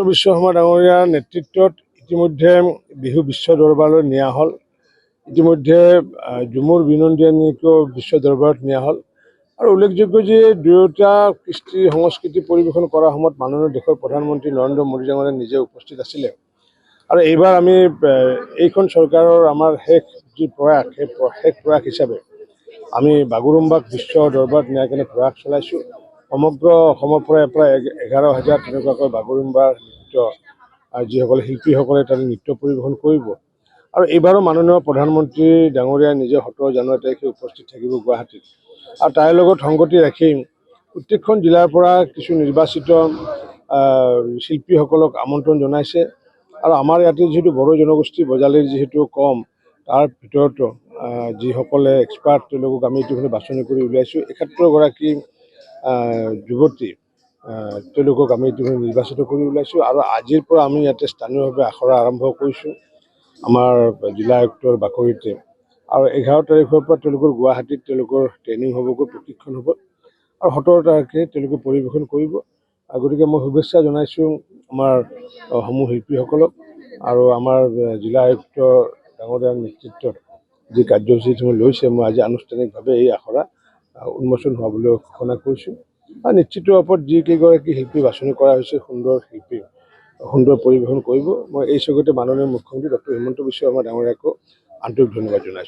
বিশ্ব শৰ্মা ডাঙৰীয়াৰ নেতৃত্বত ইতিমধ্যে বিহু বিশ্ব দৰবাৰলৈ নিয়া হ'ল। ইতিমধ্যে ঝুমুৰ বিনন্দিনীকো বিশ্ব দৰবাৰত নিয়া হ'ল। আৰু উল্লেখযোগ্য যে দুয়োটা কৃষ্টি সংস্কৃতি পৰিৱেশন কৰাৰ সময়ত মাননীয় দেশৰ প্ৰধানমন্ত্ৰী নৰেন্দ্ৰ মোদী ডাঙৰীয়া নিজে উপস্থিত আছিলে। আৰু এইবাৰ আমি এইখন চৰকাৰৰ আমাৰ শেষ যি প্ৰয়াস, সেই শেষ প্ৰয়াস হিচাপে আমি বাগুৰুম্বাক বিশ্ব দৰবাৰত নিয়াৰ কাৰণে প্ৰয়াস চলাইছোঁ। সমগ্ৰ অসমৰ পৰা প্ৰায় 11,000 তেনেকুৱাকৈ বাগুৰুম্বাৰ নৃত্য যিসকলে শিল্পীসকলে তাতে নৃত্য পৰিৱেশন কৰিব। আৰু এইবাৰো মাননীয় প্ৰধানমন্ত্ৰী ডাঙৰীয়া নিজে 17 জানুৱাৰী তাৰিখে উপস্থিত থাকিব গুৱাহাটীত। আৰু তাৰ লগত সংগতি ৰাখি প্ৰত্যেকখন জিলাৰ পৰা কিছু নিৰ্বাচিত শিল্পীসকলক আমন্ত্ৰণ জনাইছে। আৰু আমাৰ ইয়াতে যিহেতু বড়ো জনগোষ্ঠী বজালীৰ যিহেতু কম, তাৰ ভিতৰতো যিসকলে এক্সপাৰ্ট তেওঁলোকক আমি ইতিমধ্যে বাছনি কৰি উলিয়াইছোঁ। 71গৰাকী যুৱতী তেওঁলোকক আমি ইতিমধ্যে নিৰ্বাচিত কৰি ওলাইছোঁ। আৰু আজিৰ পৰা আমি ইয়াতে স্থানীয়ভাৱে আখৰা আৰম্ভ কৰিছোঁ আমাৰ জিলা আয়ুক্তৰ বাকৰিতে। আৰু 11 তাৰিখৰ পৰা তেওঁলোকৰ গুৱাহাটীত তেওঁলোকৰ ট্ৰেইনিং হ'বগৈ, প্ৰশিক্ষণ হ'ব। আৰু 17 তাৰিখে তেওঁলোকে পৰিৱেশন কৰিব। গতিকে মই শুভেচ্ছা জনাইছোঁ আমাৰ সমূহ শিল্পীসকলক। আৰু আমাৰ জিলা আয়ুক্ত ডাঙৰীয়াৰ নেতৃত্বত যি কাৰ্যসূচী লৈছে, মই আজি আনুষ্ঠানিকভাৱে এই আখৰা উন্মোচন হোৱা বুলি ঘোষণা কৰিছোঁ। আৰু নিশ্চিত ওপৰত যিকেইগৰাকী শিল্পী বাছনি কৰা হৈছে, সুন্দৰ শিল্পী, সুন্দৰ পৰিৱেশন কৰিব। মই এই চৌকতে মাননীয় মুখ্যমন্ত্ৰী ডক্টৰ হিমন্ত বিশ্ব শৰ্মা ডাঙৰীয়াকো আন্তৰিক ধন্যবাদ জনাইছোঁ।